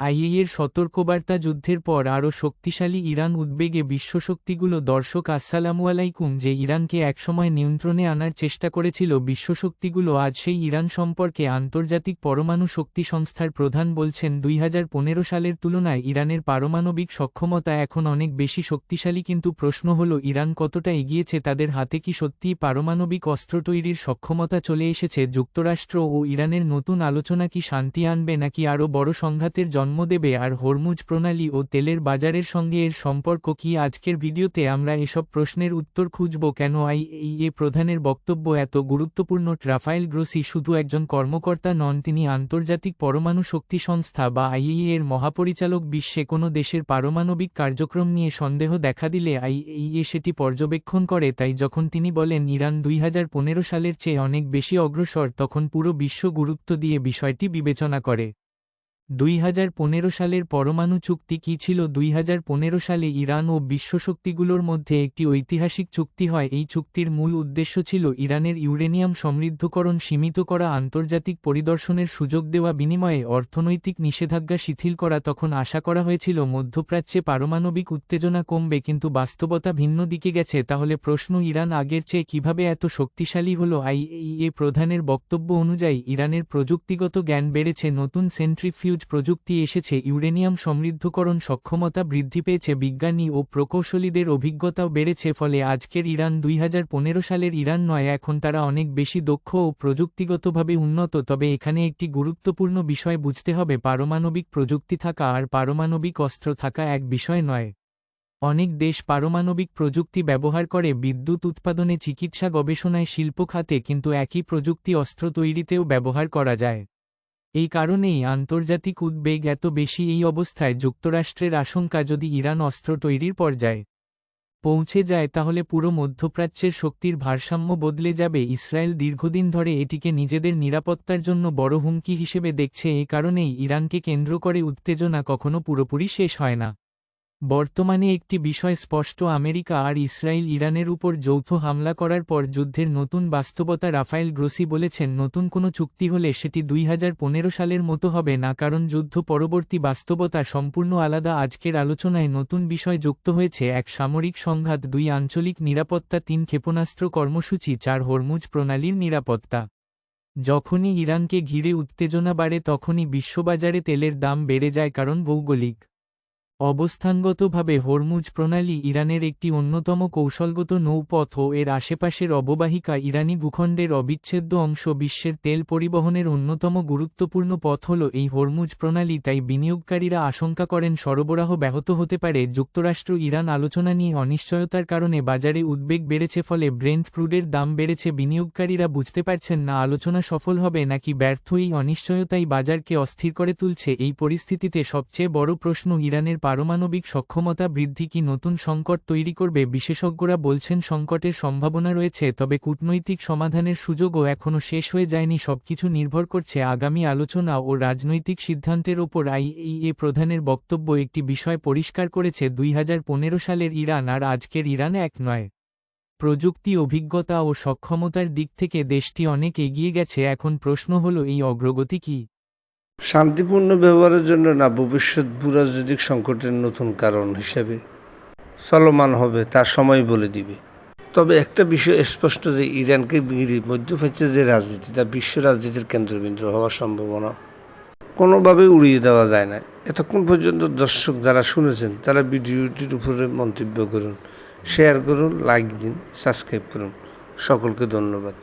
আইএইএর সতর্কবার্তা যুদ্ধের পর আরও শক্তিশালী ইরান উদ্বেগে বিশ্বশক্তিগুলো দর্শক আসসালামু আলাইকুম যে ইরানকে একসময় নিয়ন্ত্রণে আনার চেষ্টা করেছিল বিশ্বশক্তিগুলো আজ সেই ইরান সম্পর্কে আন্তর্জাতিক পরমাণু শক্তি সংস্থার প্রধান বলছেন 2015 সালের তুলনায় ইরানের পারমাণবিক সক্ষমতা এখন অনেক বেশি শক্তিশালী কিন্তু প্রশ্ন হল ইরান কতটা এগিয়েছে তাদের হাতে কি সত্যিই পারমাণবিক অস্ত্র তৈরির সক্ষমতা চলে এসেছে যুক্তরাষ্ট্র ও ইরানের নতুন আলোচনা কি শান্তি আনবে নাকি আরও বড় সংঘাতের জন্ম দেবে আর হরমুজ প্রণালী ও তেলের বাজারের সঙ্গে এর সম্পর্ক কি আজকের ভিডিওতে আমরা এসব প্রশ্নের উত্তর খুঁজব কেন আইএইএ প্রধানের বক্তব্য এত গুরুত্বপূর্ণ রাফায়েল গ্রোসি শুধু একজন কর্মকর্তা নন তিনি আন্তর্জাতিক পরমাণু শক্তি সংস্থা বা আইএইএ এর মহাপরিচালক বিশ্বে কোনো দেশের পারমাণবিক কার্যক্রম নিয়ে সন্দেহ দেখা দিলে আইএইএ সেটি পর্যবেক্ষণ করে তাই যখন তিনি বলেন ইরান 2015 সালের চেয়ে অনেক বেশি অগ্রসর তখন পুরো বিশ্ব গুরুত্ব দিয়ে বিষয়টি বিবেচনা করে 2015 সালের পরমাণু চুক্তি কী ছিল 2015 সালে ইরান ও বিশ্বশক্তিগুলোর মধ্যে একটি ঐতিহাসিক চুক্তি হয় এই চুক্তির মূল উদ্দেশ্য ছিল ইরানের ইউরেনিয়াম সমৃদ্ধকরণ সীমিত করা আন্তর্জাতিক পরিদর্শনের সুযোগ দেওয়া বিনিময়ে অর্থনৈতিক নিষেধাজ্ঞা শিথিল করা তখন আশা করা হয়েছিল মধ্যপ্রাচ্যে পারমাণবিক উত্তেজনা কমবে কিন্তু বাস্তবতা ভিন্ন দিকে গেছে তাহলে প্রশ্ন ইরান আগের চেয়ে কিভাবে এত শক্তিশালী হলো আইএইএ প্রধানের বক্তব্য অনুযায়ী ইরানের প্রযুক্তিগত জ্ঞান বেড়েছে নতুন সেন্ট্রিফিউজ প্রযুক্তি এসেছে ইউরেনিয়াম সমৃদ্ধকরণ সক্ষমতা বৃদ্ধি পেয়েছে বিজ্ঞানী ও প্রকৌশলীদের অভিজ্ঞতাও বেড়েছে ফলে আজকের ইরান 2015 সালের ইরান নয় এখন তারা অনেক বেশি দক্ষ ও প্রযুক্তিগতভাবে উন্নত তবে এখানে একটি গুরুত্বপূর্ণ বিষয় বুঝতে হবে পারমাণবিক প্রযুক্তি থাকা আর পারমাণবিক অস্ত্র থাকা এক বিষয় নয় অনেক দেশ পারমাণবিক প্রযুক্তি ব্যবহার করে বিদ্যুৎ উৎপাদনে চিকিৎসা গবেষণায় শিল্প খাতে কিন্তু একই প্রযুক্তি অস্ত্র তৈরিতেও ব্যবহার করা যায় এই কারণেই আন্তর্জাতিক উদ্বেগ এত বেশি এই অবস্থায় যুক্তরাষ্ট্রের আশঙ্কা যদি ইরান অস্ত্র তৈরির পর্যায়ে পৌঁছে যায় তাহলে পুরো মধ্যপ্রাচ্যের শক্তির ভারসাম্য বদলে যাবে ইসরায়েল দীর্ঘদিন ধরে এটিকে নিজেদের নিরাপত্তার জন্য বড় হুমকি হিসেবে দেখছে এ কারণেই ইরানকে কেন্দ্র করে উত্তেজনা কখনো পুরোপুরি শেষ হয় না বর্তমানে একটি বিষয় স্পষ্ট আমেরিকা আর ইসরায়েল ইরানের উপর যৌথ হামলা করার পর যুদ্ধের নতুন বাস্তবতা রাফায়েল গ্রোসি বলেছেন নতুন কোনো চুক্তি হলে সেটি 2015 সালের মতো হবে না কারণ যুদ্ধ পরবর্তী বাস্তবতা সম্পূর্ণ আলাদা আজকের আলোচনায় নতুন বিষয় যুক্ত হয়েছে এক সামরিক সংঘাত 2 আঞ্চলিক নিরাপত্তা 3 ক্ষেপণাস্ত্র কর্মসূচি 4 হরমুজ প্রণালীর নিরাপত্তা যখনই ইরানকে ঘিরে উত্তেজনা বাড়ে তখনই বিশ্ববাজারে তেলের দাম বেড়ে যায় কারণ ভৌগোলিক অবস্থানগতভাবে হরমুজ প্রণালী ইরানের একটি অন্যতম কৌশলগত নৌপথ ও এর আশেপাশের অববাহিকা ইরানি ভূখণ্ডের অবিচ্ছেদ্য অংশ বিশ্বের তেল পরিবহনের অন্যতম গুরুত্বপূর্ণ পথ হল এই হরমুজ প্রণালী তাই বিনিয়োগকারীরা আশঙ্কা করেন সরবরাহ ব্যাহত হতে পারে যুক্তরাষ্ট্র ইরান আলোচনা নিয়ে অনিশ্চয়তার কারণে বাজারে উদ্বেগ বেড়েছে ফলে ব্রেন্ট ক্রুডের দাম বেড়েছে বিনিয়োগকারীরা বুঝতে পারছেন না আলোচনা সফল হবে নাকি ব্যর্থ এই অনিশ্চয়তাই বাজারকে অস্থির করে তুলছে এই পরিস্থিতিতে সবচেয়ে বড় প্রশ্ন ইরানের পারমাণবিক সক্ষমতা বৃদ্ধি কি নতুন সংকট তৈরি করবে বিশেষজ্ঞরা বলছেন সংকটের সম্ভাবনা রয়েছে তবে কূটনৈতিক সমাধানের সুযোগও এখনও শেষ হয়ে যায়নি সবকিছু নির্ভর করছে আগামী আলোচনা ও রাজনৈতিক সিদ্ধান্তের ওপর আইএইএ প্রধানের বক্তব্য একটি বিষয় পরিষ্কার করেছে 2015 সালের ইরান আর আজকের ইরান এক নয় প্রযুক্তি অভিজ্ঞতা ও সক্ষমতার দিক থেকে দেশটি অনেক এগিয়ে গেছে এখন প্রশ্ন হল এই অগ্রগতি কি শান্তিপূর্ণ ব্যবহারের জন্য না ভবিষ্যৎ ভূরাজনৈতিক সংকটের নতুন কারণ হিসেবে চলমান হবে তার সময় বলে দিবে তবে একটা বিষয় স্পষ্ট যে ইরানকে ঘিরে মধ্যপ্রাচ্যের যে রাজনীতি তা বিশ্ব রাজনীতির কেন্দ্রবিন্দু হওয়ার সম্ভাবনা কোনোভাবেই উড়িয়ে দেওয়া যায় না এতক্ষণ পর্যন্ত দর্শক যারা শুনেছেন তারা ভিডিওটির উপরে মন্তব্য করুন শেয়ার করুন লাইক দিন সাবস্ক্রাইব করুন সকলকে ধন্যবাদ